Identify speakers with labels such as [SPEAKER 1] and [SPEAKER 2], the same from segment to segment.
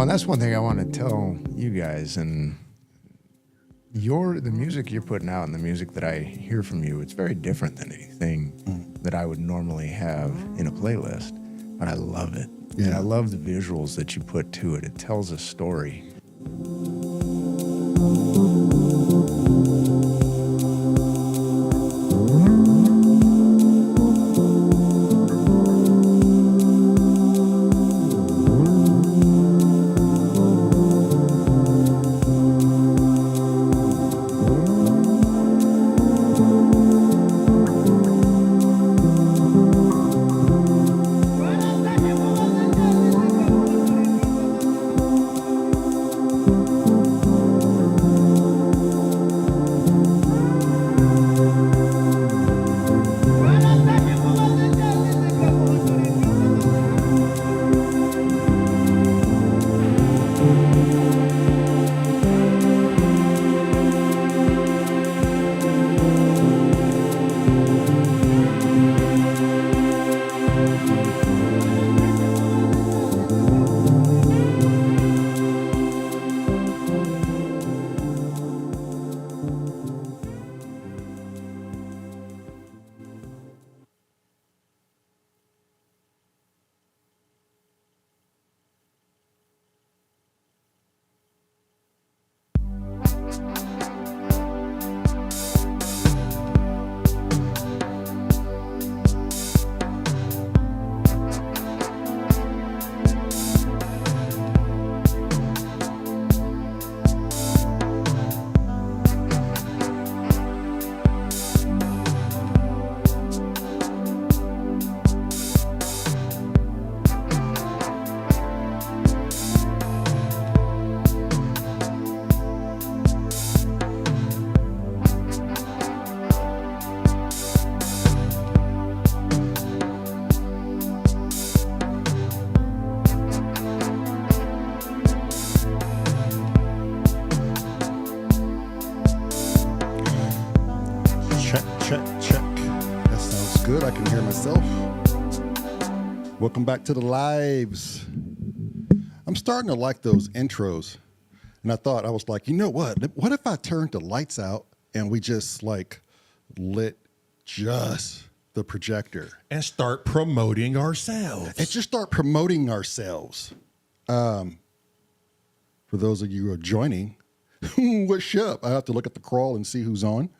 [SPEAKER 1] And that's one thing I want to tell you guys. And the music you're putting out and the music that I hear from you, it's very different than anything that I would normally have in a playlist. But I love it. Yeah. And I love the visuals that you put to it. It tells a story.
[SPEAKER 2] good. I can hear myself. Welcome back to the lives. I'm starting to like those intros. And I was like, you know what? What if I turned the lights out and we just like lit just the projector?
[SPEAKER 3] And start promoting ourselves.
[SPEAKER 2] And just start promoting ourselves. For those of you who are joining, what's up? I have to look at the crawl and see who's on.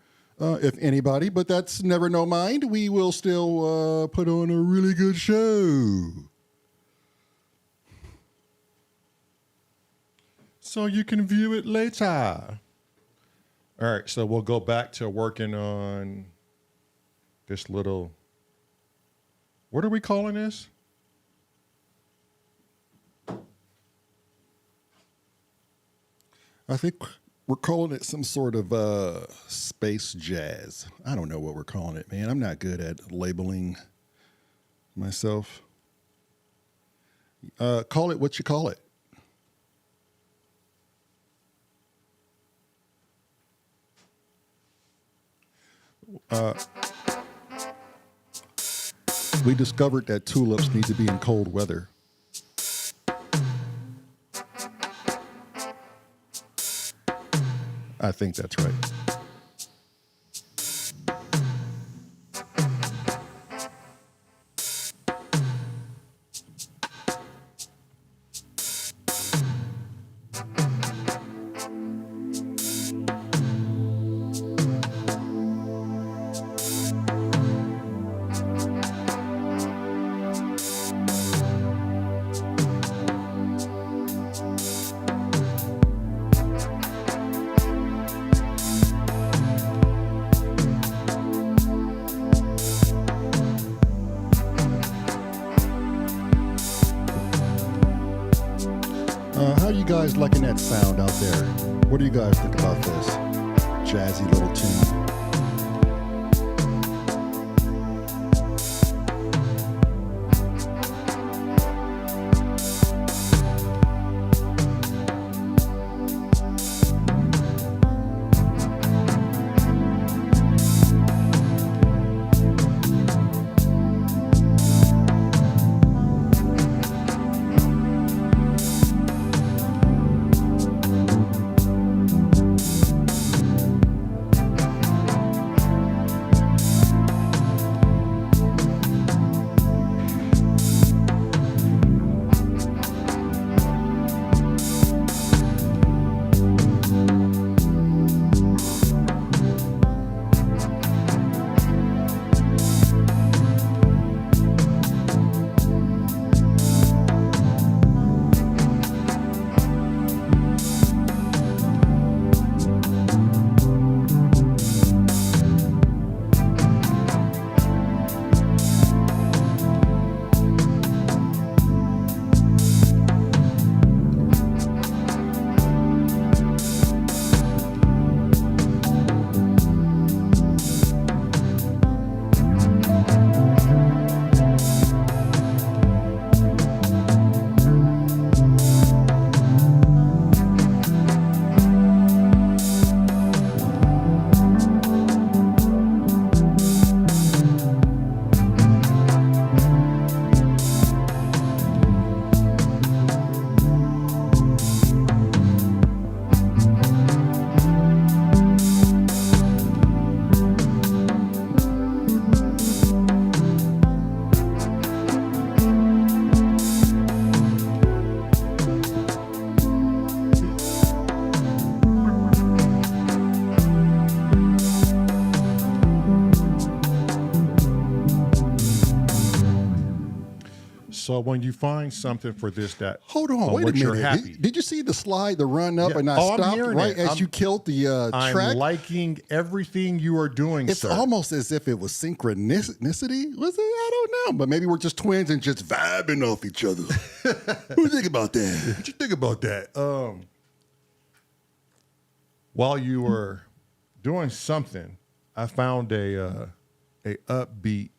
[SPEAKER 2] If anybody, but that's never no mind. We will still put on a really good show.
[SPEAKER 3] So you can view it later. All right, so we'll go back to working on this little, what are we calling this?
[SPEAKER 2] I think we're calling it some sort of space jazz. I don't know what we're calling it, man. I'm not good at labeling myself. Call it what you call it. We discovered that tulips need to be in cold weather. I think that's right. How are you guys liking that sound out there? What do you guys think about this jazzy little tune?
[SPEAKER 3] So when you find something for this, that
[SPEAKER 2] Hold on, wait a minute. Did you see the slide, the run up,
[SPEAKER 3] Yeah.
[SPEAKER 2] and I
[SPEAKER 3] Oh, I'm
[SPEAKER 2] stopped
[SPEAKER 3] hearing
[SPEAKER 2] right
[SPEAKER 3] it.
[SPEAKER 2] as you killed the track?
[SPEAKER 3] I'm liking everything you are doing,
[SPEAKER 2] It's
[SPEAKER 3] sir.
[SPEAKER 2] almost as if it was synchronicity. Was it? I don't know. But maybe we're just twins and just vibing off each other. What do you think about that?
[SPEAKER 3] What you think about that? While you were doing something, I found a upbeat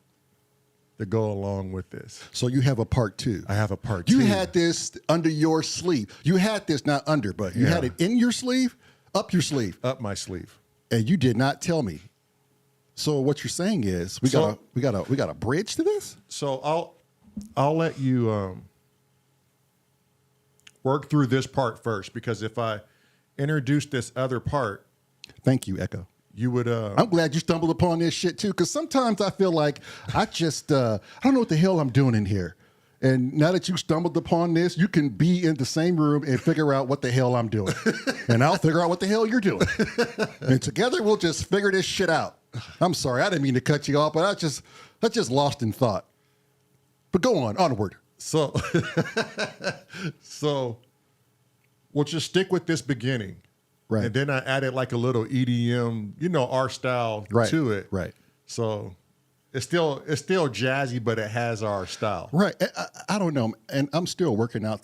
[SPEAKER 3] to go along with this.
[SPEAKER 2] So you have a part two.
[SPEAKER 3] I have a part two.
[SPEAKER 2] You had this under your sleeve. You had this not under, but you had it in your sleeve, up your sleeve.
[SPEAKER 3] Up my sleeve.
[SPEAKER 2] And you did not tell me. So what you're saying is we
[SPEAKER 3] So-
[SPEAKER 2] got a bridge to this?
[SPEAKER 3] So I'll let you work through this part first, because if I introduce this other part,
[SPEAKER 2] Thank you, Echo.
[SPEAKER 3] you would
[SPEAKER 2] I'm glad you stumbled upon this shit too, because sometimes I feel like I just I don't know what the hell I'm doing in here. And now that you stumbled upon this, you can be in the same room and figure out what the hell I'm doing. And I'll figure out what the hell you're doing. And together we'll just figure this shit out. I'm sorry, I didn't mean to cut you off, but I just lost in thought. But go on, onward.
[SPEAKER 3] so so we'll just stick with this beginning.
[SPEAKER 2] Right.
[SPEAKER 3] And then I added like a little EDM, our style
[SPEAKER 2] Right.
[SPEAKER 3] to it.
[SPEAKER 2] Right.
[SPEAKER 3] So it's still jazzy, but it has our style.
[SPEAKER 2] Right. I don't know. And I'm still working out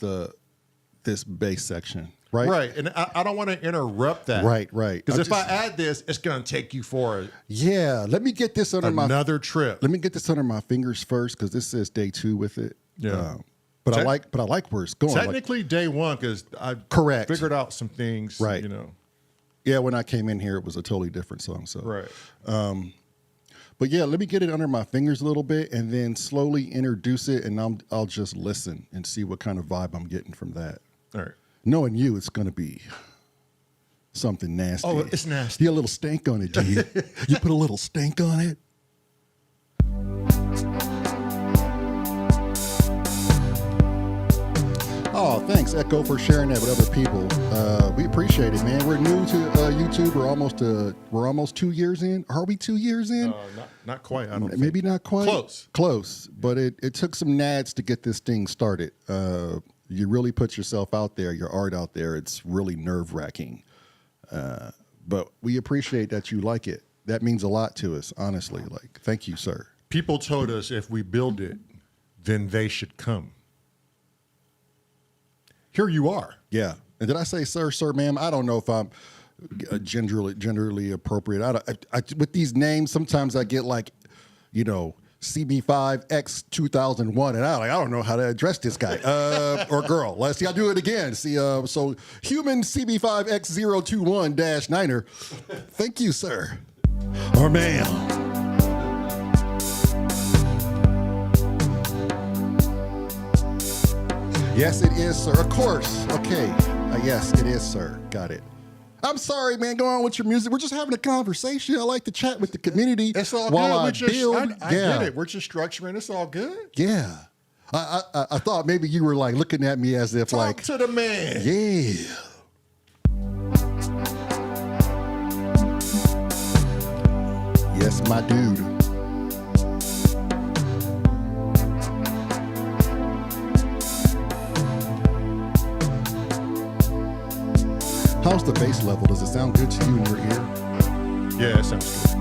[SPEAKER 2] this bass section. Right.
[SPEAKER 3] Right. And I don't want to interrupt that.
[SPEAKER 2] Right.
[SPEAKER 3] Because if I add this, it's going to take you for
[SPEAKER 2] Yeah. Let me get this under
[SPEAKER 3] another trip.
[SPEAKER 2] Let me get this under my fingers first, because this is day 2 with it.
[SPEAKER 3] Yeah.
[SPEAKER 2] But I like where it's going.
[SPEAKER 3] Technically day 1, because I
[SPEAKER 2] Correct.
[SPEAKER 3] figured out some things.
[SPEAKER 2] Right. Yeah, when I came in here, it was a totally different song. So
[SPEAKER 3] Right.
[SPEAKER 2] But yeah, let me get it under my fingers a little bit, and then slowly introduce it, and I'll just listen and see what kind of vibe I'm getting from that.
[SPEAKER 3] All right.
[SPEAKER 2] Knowing you, it's going to be something nasty.
[SPEAKER 3] Oh, it's nasty.
[SPEAKER 2] You got a little stank on it, do you? You put a little stank on it? Oh, thanks, Echo, for sharing that with other people. We appreciate it, man. We're new to YouTube. We're almost 2 years in. Are we 2 years in?
[SPEAKER 3] Not quite. I don't think.
[SPEAKER 2] Maybe not quite.
[SPEAKER 3] Close.
[SPEAKER 2] But it took some nads to get this thing started. You really put yourself out there, your art out there. It's really nerve-wracking. But we appreciate that you like it. That means a lot to us, honestly. Like, thank you, sir.
[SPEAKER 3] People told us if we build it, then they should come. Here you are.
[SPEAKER 2] Yeah. And did I say sir, ma'am? I don't know if I'm genderly appropriate. With these names, sometimes I get like, CB5X 2001, and I don't know how to address this guy or girl. Let's see, I'll do it again. See, so human CB5X 021-9er. Thank you, sir. Or ma'am. Yes, it is, sir. Of course. Okay. Yes, it is, sir. Got it. I'm sorry, man. Go on with your music. We're just having a conversation. I like to chat with the community.
[SPEAKER 3] It's all
[SPEAKER 2] while
[SPEAKER 3] good. I
[SPEAKER 2] yeah.
[SPEAKER 3] get it. We're just structuring. It's all good.
[SPEAKER 2] Yeah. I thought maybe you were like looking at me as if
[SPEAKER 3] Talk to the man.
[SPEAKER 2] Yeah. Yes, my dude. How's the bass level? Does it sound good to you in your ear?
[SPEAKER 3] Yeah, it sounds good.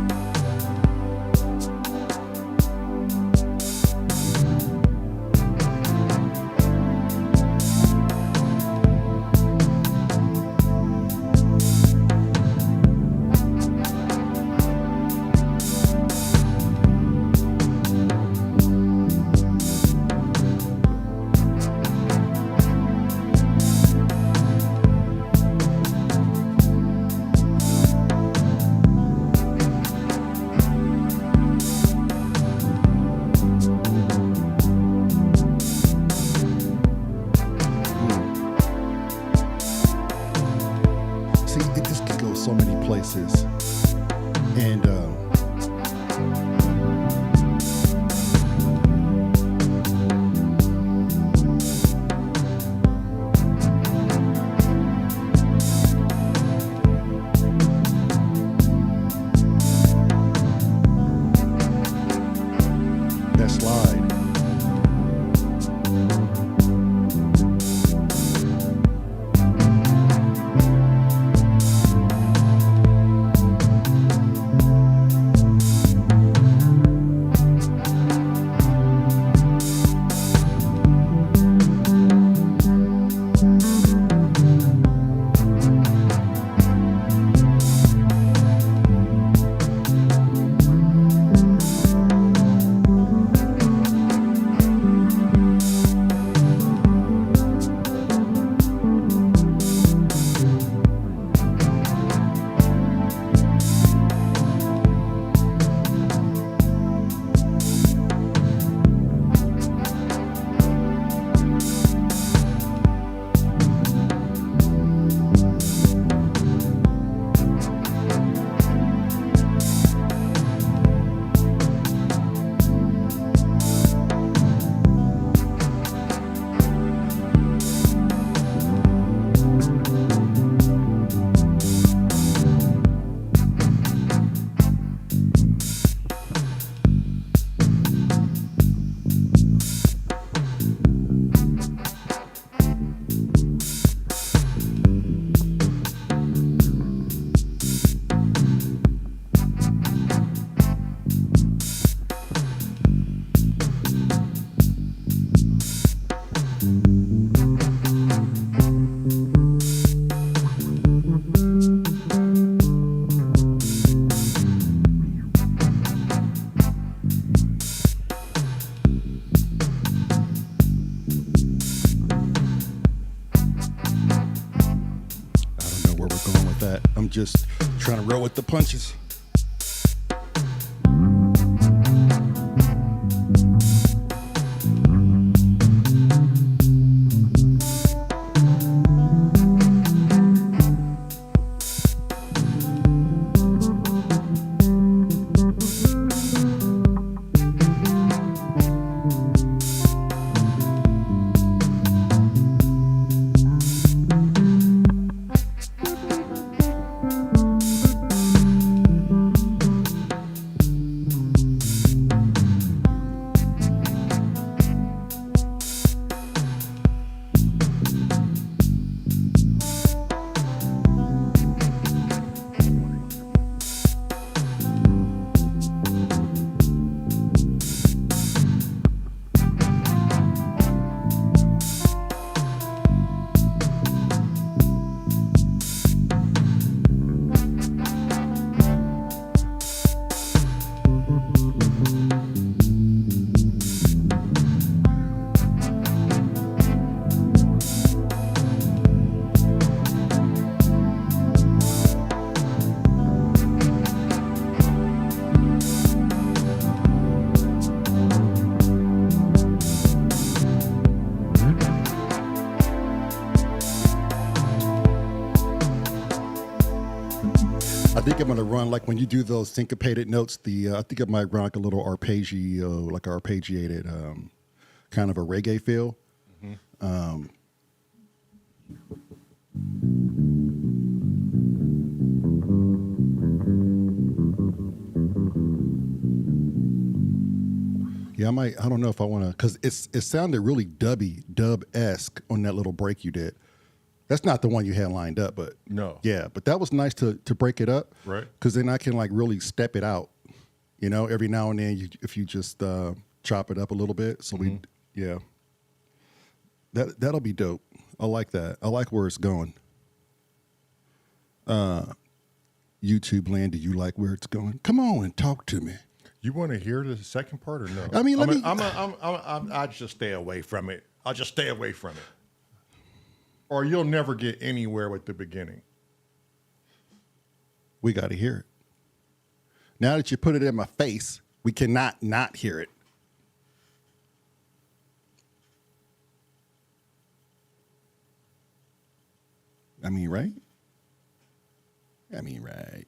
[SPEAKER 2] just trying to roll with the punches. I think I'm gonna run like when you do those syncopated notes. I think it might run like a little arpeggio, like an arpeggiated kind of a reggae feel. Yeah, I might. I don't know if I want to, because it sounded really dub-esque on that little break you did. That's not the one you had lined up, but
[SPEAKER 3] No.
[SPEAKER 2] yeah, but that was nice to break it up,
[SPEAKER 3] Right.
[SPEAKER 2] Because then I can like really step it out, every now and then if you just chop it up a little bit. So yeah, that'll be dope. I like that. I like where it's going. YouTube land, do you like where it's going? Come on and talk to me.
[SPEAKER 3] You want to hear the second part or no?
[SPEAKER 2] I mean,
[SPEAKER 3] I just stay away from it. I'll just stay away from it. Or you'll never get anywhere with the beginning.
[SPEAKER 2] We got to hear it. Now that you put it in my face, we cannot not hear it. I mean, right? Right.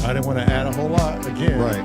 [SPEAKER 3] I didn't want to add a whole lot again.
[SPEAKER 2] Right.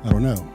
[SPEAKER 2] I don't know.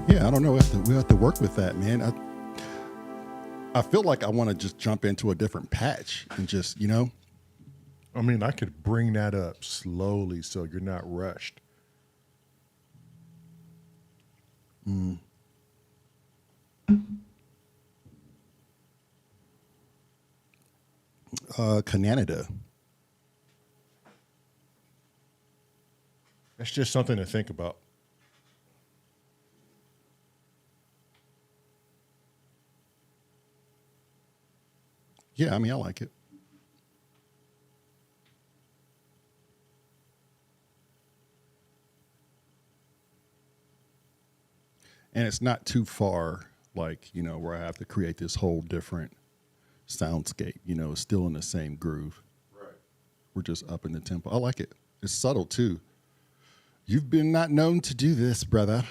[SPEAKER 2] Yeah, I don't know. We have to work with that, man. I feel like I want to just jump into a different patch and just,
[SPEAKER 3] I mean, I could bring that up slowly so you're not rushed.
[SPEAKER 2] Canada.
[SPEAKER 3] That's just something to think about.
[SPEAKER 2] Yeah, I mean, I like it. And it's not too far, like, where I have to create this whole different soundscape. It's still in the same groove.
[SPEAKER 3] Right.
[SPEAKER 2] We're just up in the tempo. I like it. It's subtle, too. You've been not known to do this, brother.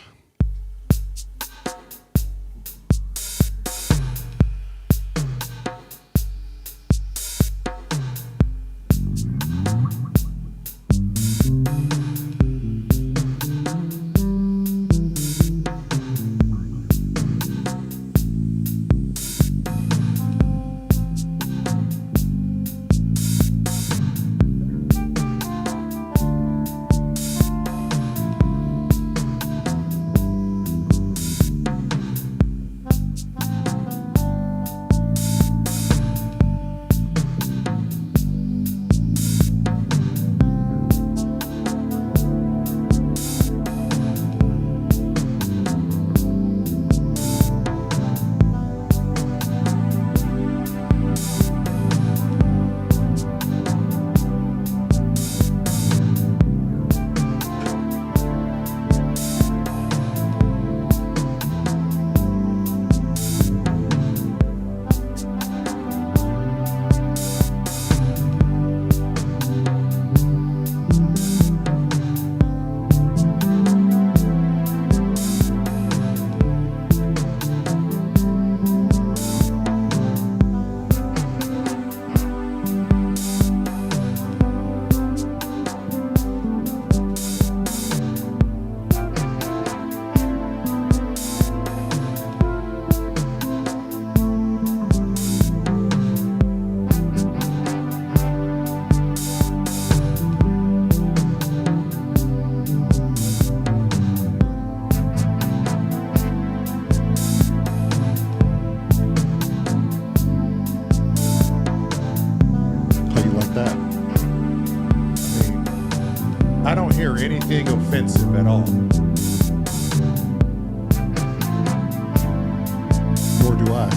[SPEAKER 3] I don't hear anything offensive at all.
[SPEAKER 2] Nor do I.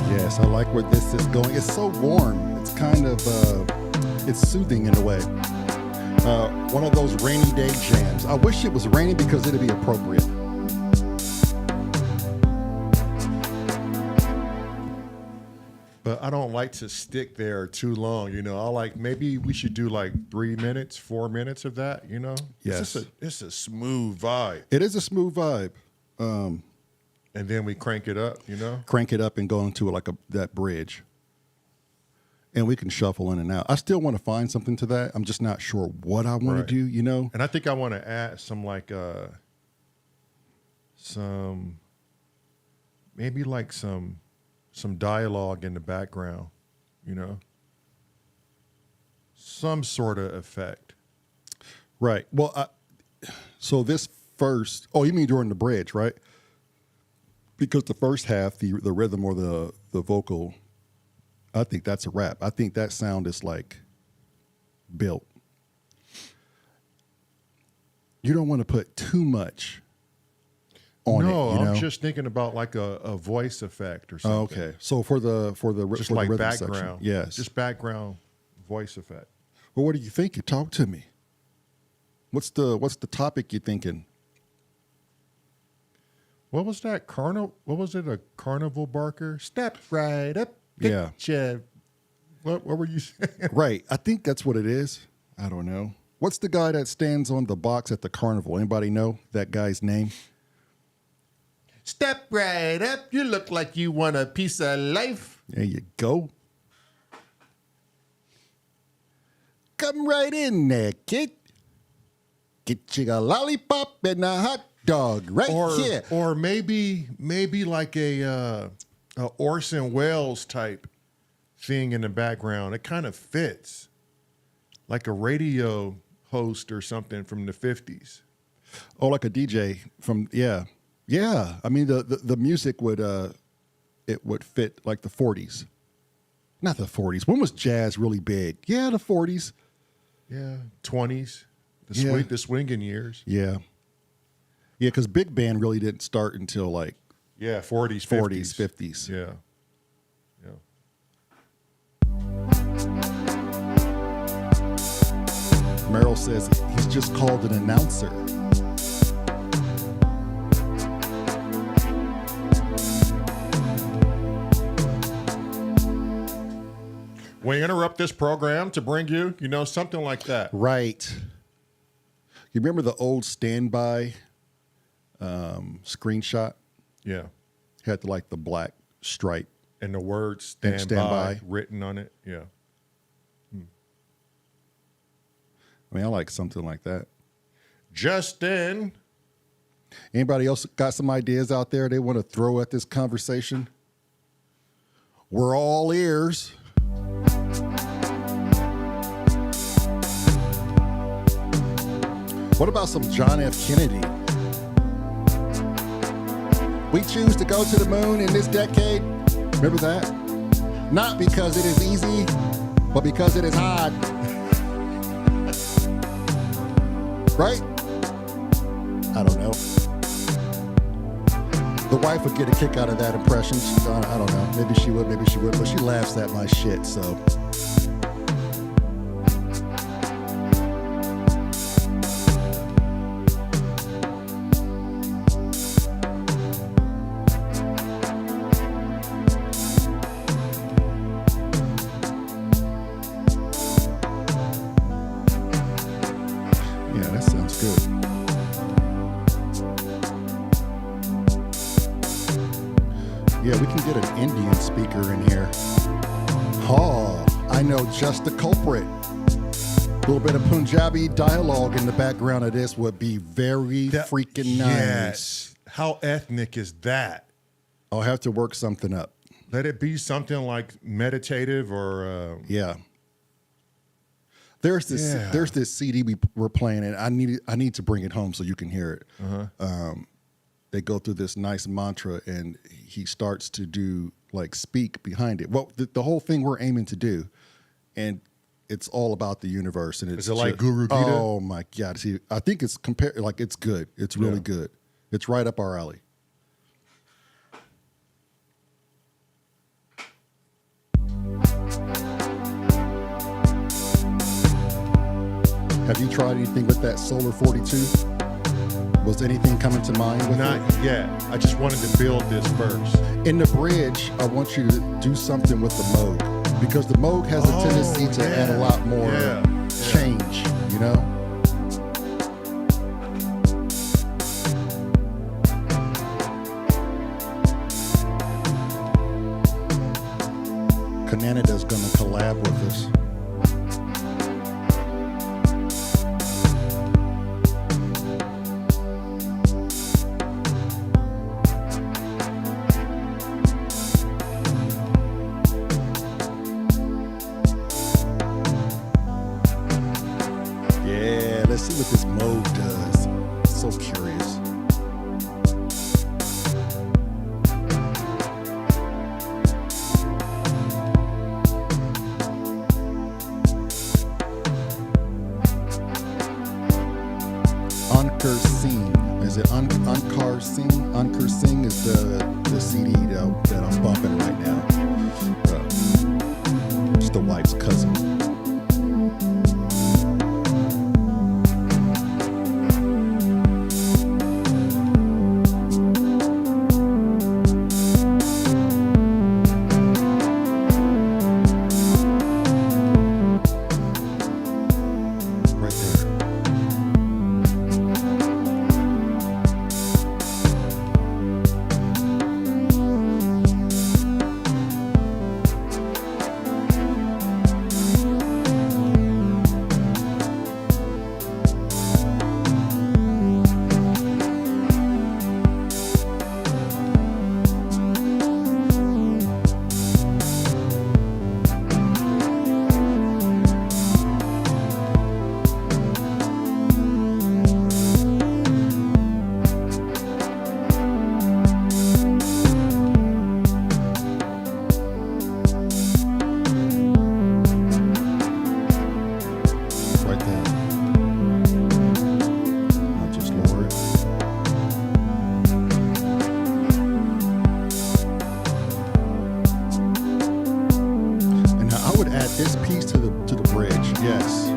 [SPEAKER 2] Yes, I like where this is going. It's so warm. It's kind of, it's soothing in a way. One of those rainy day jams. I wish it was rainy because it'd be appropriate.
[SPEAKER 3] But I don't like to stick there too long, you know. I like, maybe we should do like 3 minutes, 4 minutes of that, you know?
[SPEAKER 2] Yes.
[SPEAKER 3] It's a smooth vibe.
[SPEAKER 2] It is a smooth vibe.
[SPEAKER 3] And then we crank it up, you know?
[SPEAKER 2] Crank it up and go into like that bridge. And we can shuffle in and out. I still want to find something to that. I'm just not sure what I want to do, you know?
[SPEAKER 3] And I think I want to add some maybe like some dialogue in the background, you know? Some sort of effect.
[SPEAKER 2] Right. Well, so this first, oh, you mean during the bridge, right? Because the first half, the rhythm or the vocal, I think that's a rap. I think that sound is like built. You don't want to put too much on it.
[SPEAKER 3] No,
[SPEAKER 2] you know?
[SPEAKER 3] I'm just thinking about like a voice effect or something.
[SPEAKER 2] Okay. So for the
[SPEAKER 3] Just
[SPEAKER 2] for
[SPEAKER 3] like
[SPEAKER 2] the rhythm
[SPEAKER 3] background.
[SPEAKER 2] section, yes.
[SPEAKER 3] Just background voice effect.
[SPEAKER 2] Well, what do you think? You talk to me. What's the topic you're thinking?
[SPEAKER 3] What was that? What was it? A carnival barker? Step right up.
[SPEAKER 2] Yeah.
[SPEAKER 3] Gotcha. What were you saying?
[SPEAKER 2] Right. I think that's what it is. I don't know. What's the guy that stands on the box at the carnival? Anybody know that guy's name?
[SPEAKER 3] Step right up. You look like you want a piece of life.
[SPEAKER 2] There you go. Come right in there, kid. Get you a lollipop and a hot dog right here.
[SPEAKER 3] Or maybe like a Orson Welles type thing in the background. It kind of fits. Like a radio host or something from the 50s.
[SPEAKER 2] Oh, like a DJ from, yeah. Yeah. I mean, the music would, it would fit like the 40s. Not the 40s. When was jazz really big? Yeah, the 40s.
[SPEAKER 3] Yeah, 20s.
[SPEAKER 2] Yeah.
[SPEAKER 3] The swinging years.
[SPEAKER 2] Yeah. Yeah, because big band really didn't start until like
[SPEAKER 3] 40s,
[SPEAKER 2] 40s, 50s.
[SPEAKER 3] Yeah.
[SPEAKER 2] Merrill says he's just called an announcer.
[SPEAKER 3] We interrupt this program to bring you, something like that.
[SPEAKER 2] Right. You remember the old standby screenshot?
[SPEAKER 3] Yeah.
[SPEAKER 2] Had the black stripe.
[SPEAKER 3] And the word stand by written on it. Yeah.
[SPEAKER 2] I mean, I like something like that.
[SPEAKER 3] Justin.
[SPEAKER 2] Anybody else got some ideas out there they want to throw at this conversation? We're all ears. What about some John F. Kennedy? We choose to go to the moon in this decade. Remember that? Not because it is easy, but because it is hard. Right? I don't know. The wife would get a kick out of that impression. I don't know. Maybe she would, but she laughs at my shit, so. Yeah, that sounds good. Yeah, we can get an Indian speaker in here. Oh, I know just the culprit. A little bit of Punjabi dialogue in the background of this would be very freaking nice.
[SPEAKER 3] Yes. How ethnic is that?
[SPEAKER 2] I'll have to work something up.
[SPEAKER 3] Let it be something like meditative or
[SPEAKER 2] Yeah. There's this CD we're playing, and I need to bring it home so you can hear it. They go through this nice mantra, and he starts to do like speak behind it. Well, the whole thing we're aiming to do, and it's all about the universe. And it's
[SPEAKER 3] is it like Guru Gita?
[SPEAKER 2] Oh my God! See, I think it's it's good. It's really good. It's right up our alley. Have you tried anything with that Solar 42? Was anything coming to mind with
[SPEAKER 3] Not
[SPEAKER 2] it?
[SPEAKER 3] yet. I just wanted to build this first.
[SPEAKER 2] In the bridge, I want you to do something with the Moog, because the Moog has a tendency to add a lot more change, you know? Canada's gonna collab with us. Yeah, let's see what this Moog does. So curious. Ankur Singh. Is it Ankur Singh? Ankur Singh is the CD that I'm bumping right now. It's the wife's cousin. Right there. Right there. I'll just lower it. And now I would add this piece to the bridge. Yes.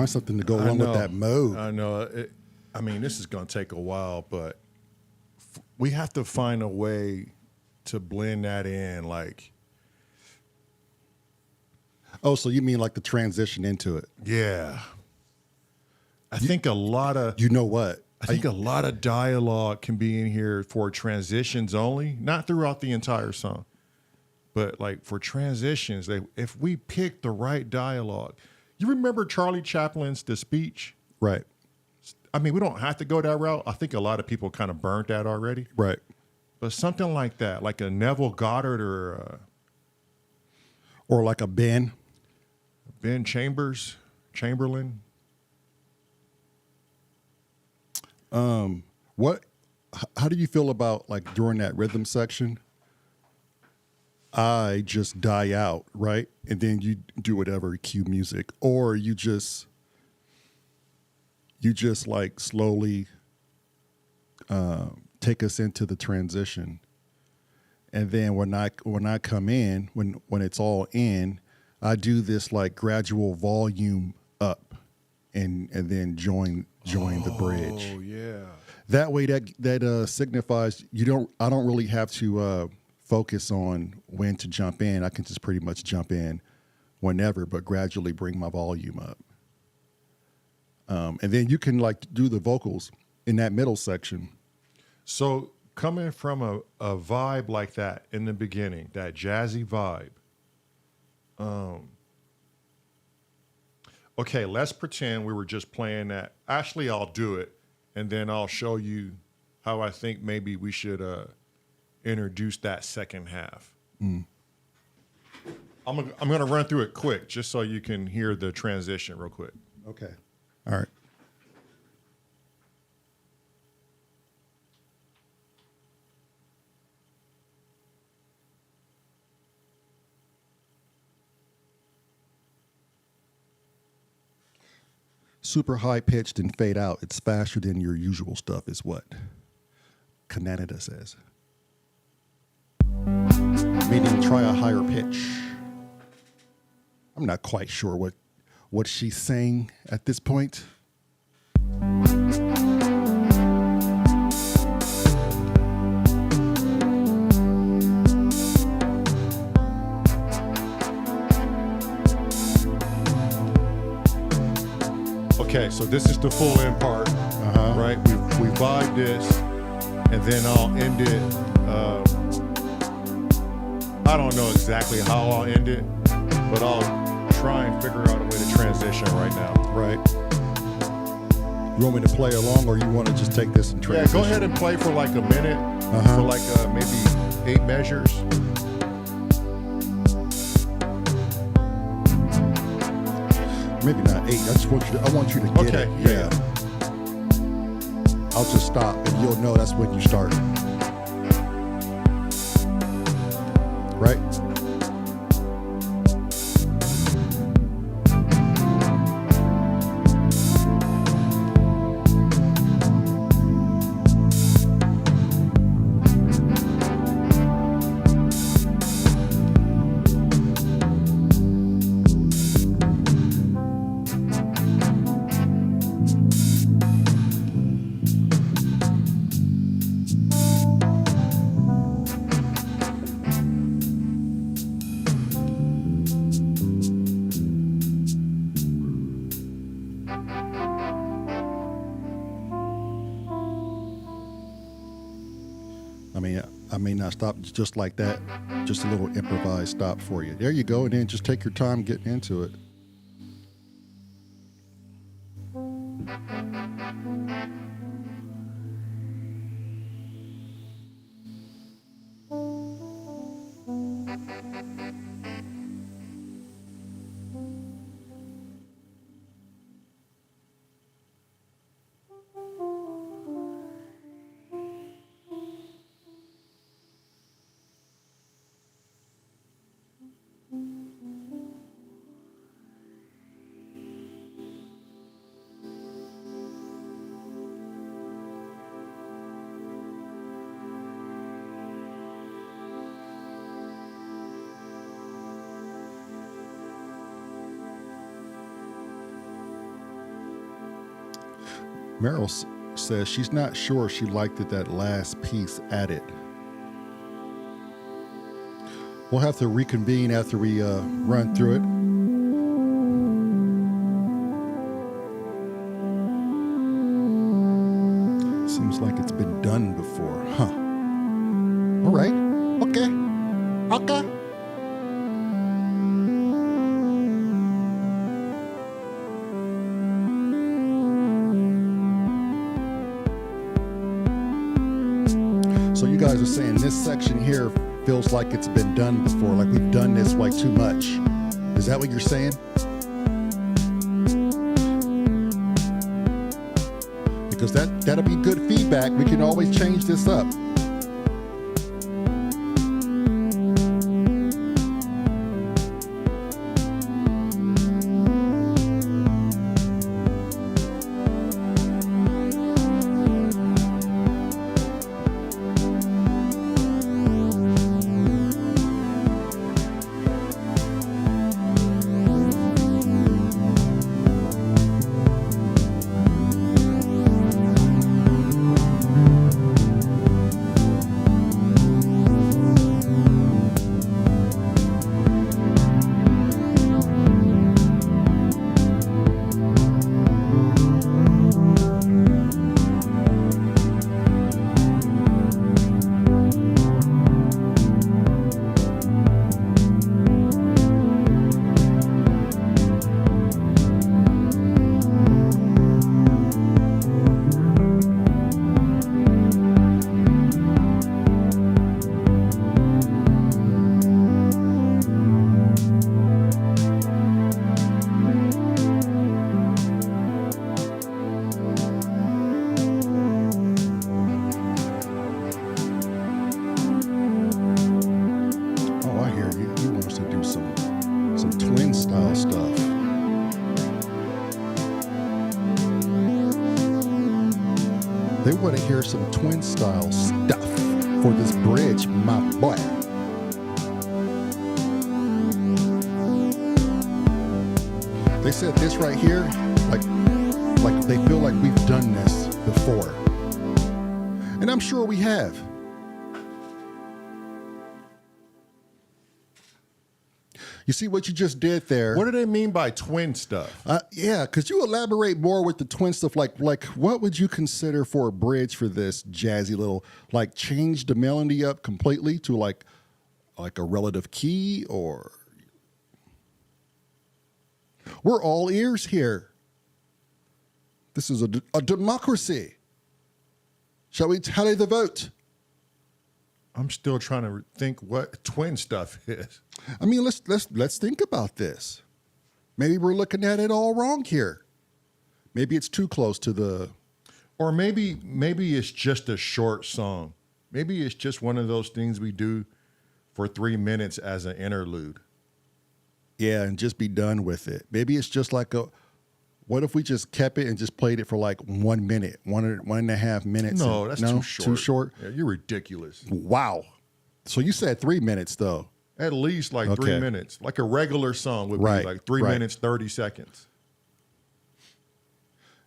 [SPEAKER 2] find something to go along with that mode.
[SPEAKER 3] I know. I mean, this is going to take a while, but we have to find a way to blend that in. Like,
[SPEAKER 2] Oh, so you mean like the transition into it?
[SPEAKER 3] yeah, I think a lot of
[SPEAKER 2] You know what?
[SPEAKER 3] I think a lot of dialogue can be in here for transitions only, not throughout the entire song, but like for transitions. If we pick the right dialogue, you remember Charlie Chaplin's The Speech?
[SPEAKER 2] Right.
[SPEAKER 3] I mean, we don't have to go that route. I think a lot of people kind of burnt that already.
[SPEAKER 2] Right.
[SPEAKER 3] But something like that, like a Neville Goddard
[SPEAKER 2] Or like a Ben.
[SPEAKER 3] Ben Chamberlain.
[SPEAKER 2] How do you feel about like during that rhythm section? I just die out, right? And then you do whatever, cue music, or you just like slowly take us into the transition. And then when I come in, when it's all in, I do this like gradual volume up and then join the bridge.
[SPEAKER 3] Oh yeah.
[SPEAKER 2] That way that signifies I don't really have to focus on when to jump in. I can just pretty much jump in whenever, but gradually bring my volume up. And then you can like do the vocals in that middle section.
[SPEAKER 3] So coming from a vibe like that in the beginning, that jazzy vibe. Okay, let's pretend we were just playing that. Actually, I'll do it, and then I'll show you how I think maybe we should introduce that second half. I'm gonna run through it quick, just so you can hear the transition real quick.
[SPEAKER 2] Okay. All right. Super high pitched and fade out. It's faster than your usual stuff, is what Canada says. Meaning try a higher pitch. I'm not quite sure what she's saying at this point.
[SPEAKER 3] Okay, so this is the full end part, right? We vibe this, and then I'll end it. I don't know exactly how I'll end it, but I'll try and figure out a way to transition right now.
[SPEAKER 2] Right. You want me to play along, or you want to just take this and transition?
[SPEAKER 3] Yeah, go ahead and play for like a minute, for like maybe 8 measures.
[SPEAKER 2] Maybe not 8. I want you to get it.
[SPEAKER 3] Yeah.
[SPEAKER 2] I'll just stop, and you'll know that's when you start. Right? I may not stop just like that. Just a little improvised stop for you. There you go. And then just take your time getting into it. Says she's not sure she liked that last piece added. We'll have to reconvene after we run through it. Seems like it's been done before, huh? All right. Okay. Okay. So you guys are saying this section here feels like it's been done before, like we've done this like too much. Is that what you're saying? Because that'll be good feedback. We can always change this up. They want to hear some twin style stuff for this bridge, my boy. They said this right here, like they feel like we've done this before. And I'm sure we have. You see what you just did there?
[SPEAKER 3] What do they mean by twin stuff?
[SPEAKER 2] Yeah, could you elaborate more with the twin stuff? Like what would you consider for a bridge for this jazzy little, like change the melody up completely to like a relative key, or? We're all ears here. This is a democracy. Shall we tally the vote?
[SPEAKER 3] I'm still trying to think what twin stuff is.
[SPEAKER 2] I mean, let's think about this. Maybe we're looking at it all wrong here. Maybe it's too close to the...
[SPEAKER 3] Or maybe it's just a short song. Maybe it's just one of those things we do for 3 minutes as an interlude.
[SPEAKER 2] Yeah, and just be done with it. Maybe it's just like what if we just kept it and just played it for like 1 minute, 1.5 minutes?
[SPEAKER 3] No, that's too short.
[SPEAKER 2] Too short?
[SPEAKER 3] Yeah, you're ridiculous.
[SPEAKER 2] Wow. So you said 3 minutes though.
[SPEAKER 3] At least like 3 minutes. Like a regular song would be like 3 minutes, 30 seconds.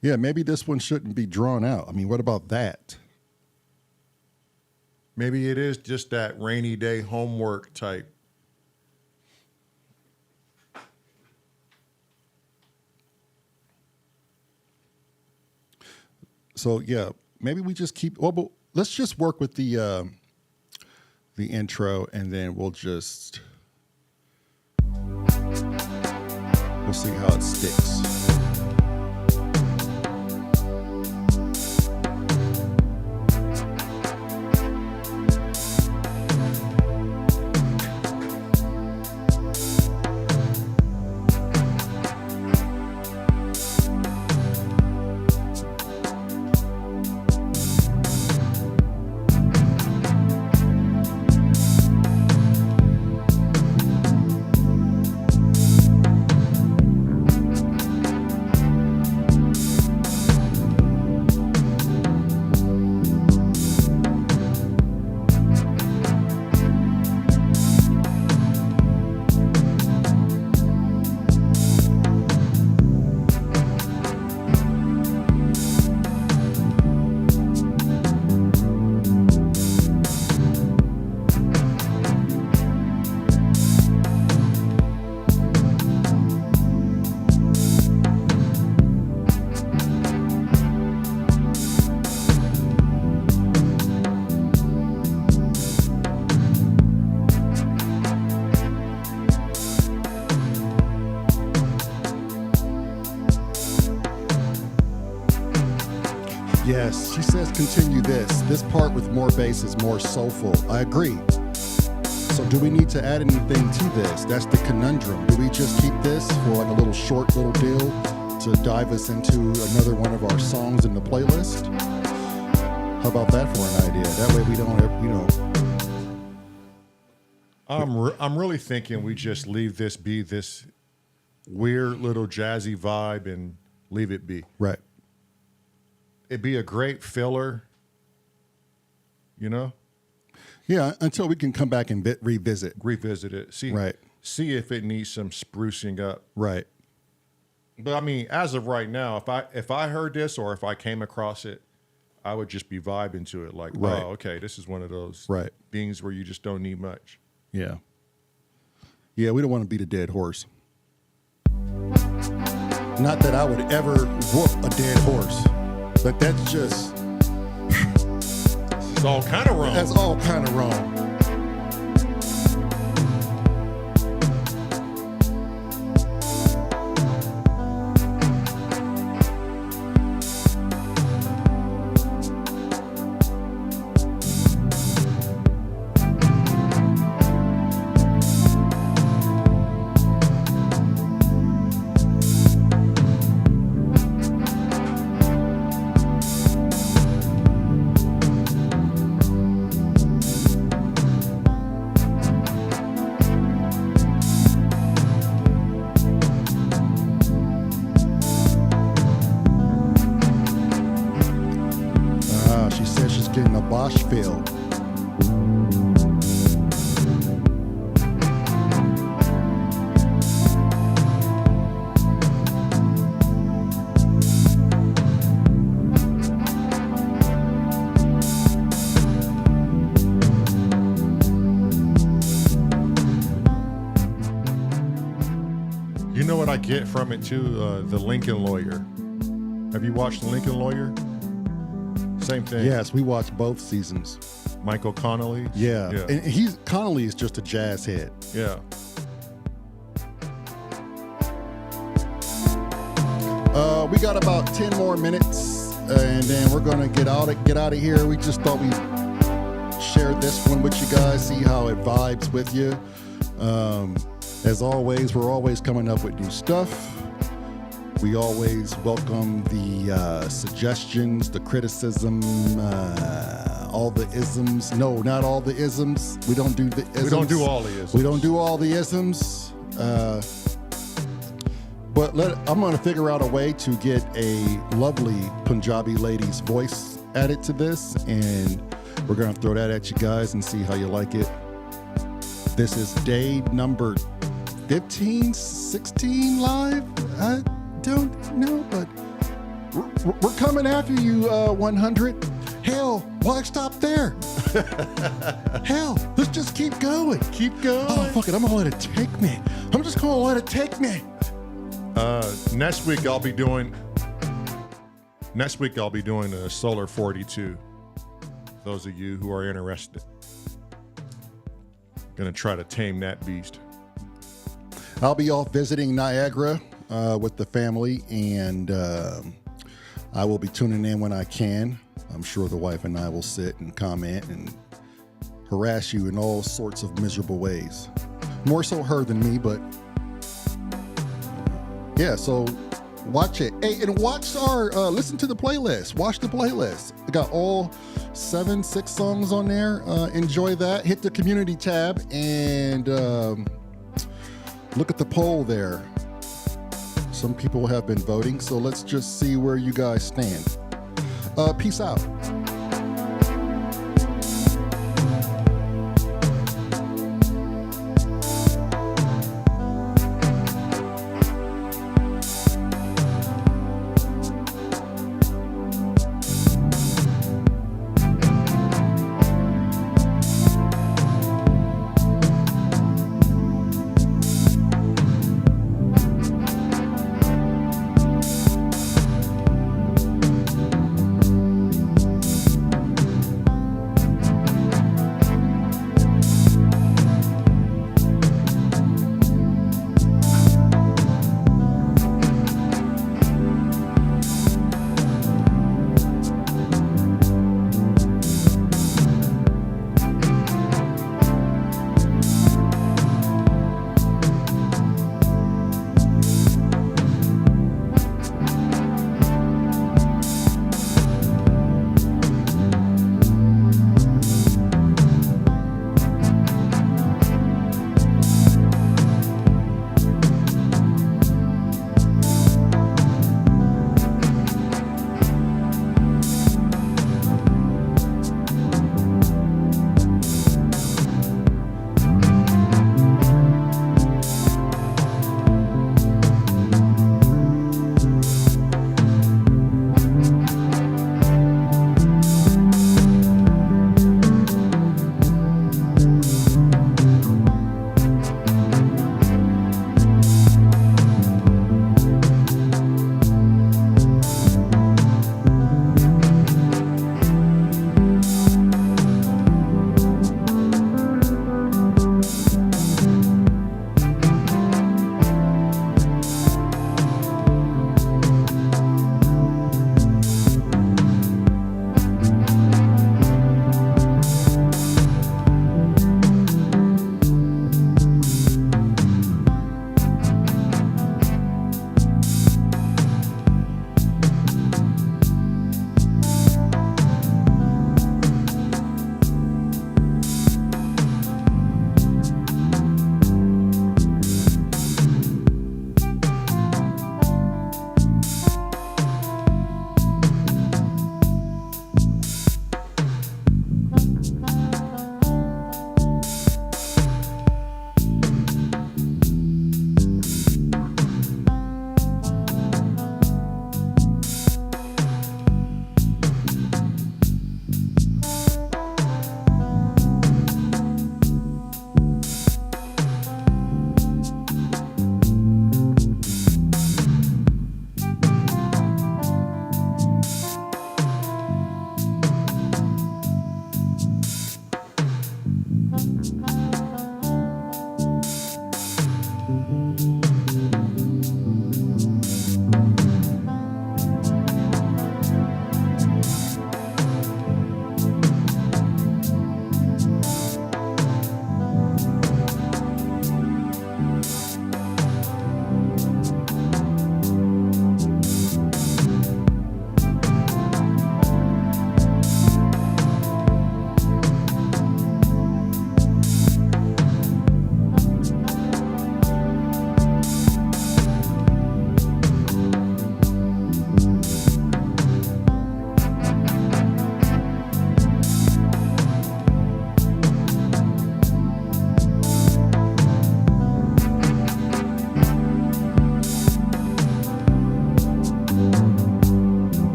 [SPEAKER 2] Yeah, maybe this one shouldn't be drawn out. I mean, what about that?
[SPEAKER 3] Maybe it is just that rainy day homework type.
[SPEAKER 2] So yeah, maybe we just keep. Well, but let's just work with the intro, and then we'll see how it sticks. Yes, she says continue this. This part with more bass is more soulful. I agree. So do we need to add anything to this? That's the conundrum. Do we just keep this for like a little short little deal to dive us into another one of our songs in the playlist? How about that for an idea? That way we don't,
[SPEAKER 3] I'm really thinking we just leave this be this weird little jazzy vibe and leave it be.
[SPEAKER 2] Right.
[SPEAKER 3] It'd be a great filler, you know?
[SPEAKER 2] Yeah, until we can come back and revisit.
[SPEAKER 3] Revisit it. See if it needs some sprucing up.
[SPEAKER 2] Right.
[SPEAKER 3] But I mean, as of right now, if I heard this or if I came across it, I would just be vibing to it like,
[SPEAKER 2] Right.
[SPEAKER 3] oh, okay, this is one of those
[SPEAKER 2] Right.
[SPEAKER 3] things where you just don't need much.
[SPEAKER 2] Yeah. Yeah, we don't want to beat a dead horse. Not that I would ever whoop a dead horse, but that's just...
[SPEAKER 3] It's all kind of wrong.
[SPEAKER 2] That's all kind of wrong. She says she's getting a Bosch feel.
[SPEAKER 3] You know what I get from it too? The Lincoln Lawyer. Have you watched The Lincoln Lawyer? Same thing.
[SPEAKER 2] Yes, we watched both seasons.
[SPEAKER 3] Michael Connolly.
[SPEAKER 2] Yeah.
[SPEAKER 3] Yeah.
[SPEAKER 2] And Connolly is just a jazz head.
[SPEAKER 3] Yeah.
[SPEAKER 2] We got about 10 more minutes, and then we're gonna get out of here. We just thought we'd share this one with you guys, see how it vibes with you. As always, we're always coming up with new stuff. We always welcome the suggestions, the criticism, all the isms. No, not all the isms. We don't do the isms.
[SPEAKER 3] We don't do all the isms.
[SPEAKER 2] We don't do all the isms. But I'm going to figure out a way to get a lovely Punjabi lady's voice added to this, and we're going to throw that at you guys and see how you like it. This is day number 15, 16 live. I don't know, but we're coming after you, 100. Hell, why stop there? Hell, let's just keep going.
[SPEAKER 3] Keep going.
[SPEAKER 2] Oh, fuck it. I'm going to let it take me. I'm just going to let it take me.
[SPEAKER 3] Next week I'll be doing a Solar 42. Those of you who are interested. Gonna try to tame that beast.
[SPEAKER 2] I'll be off visiting Niagara with the family, and I will be tuning in when I can. I'm sure the wife and I will sit and comment and harass you in all sorts of miserable ways. More so her than me, but yeah, so watch it. Hey, and watch our, listen to the playlist. Watch the playlist. We got all 6 songs on there. Enjoy that. Hit the community tab and look at the poll there. Some people have been voting, so let's just see where you guys stand. Peace out.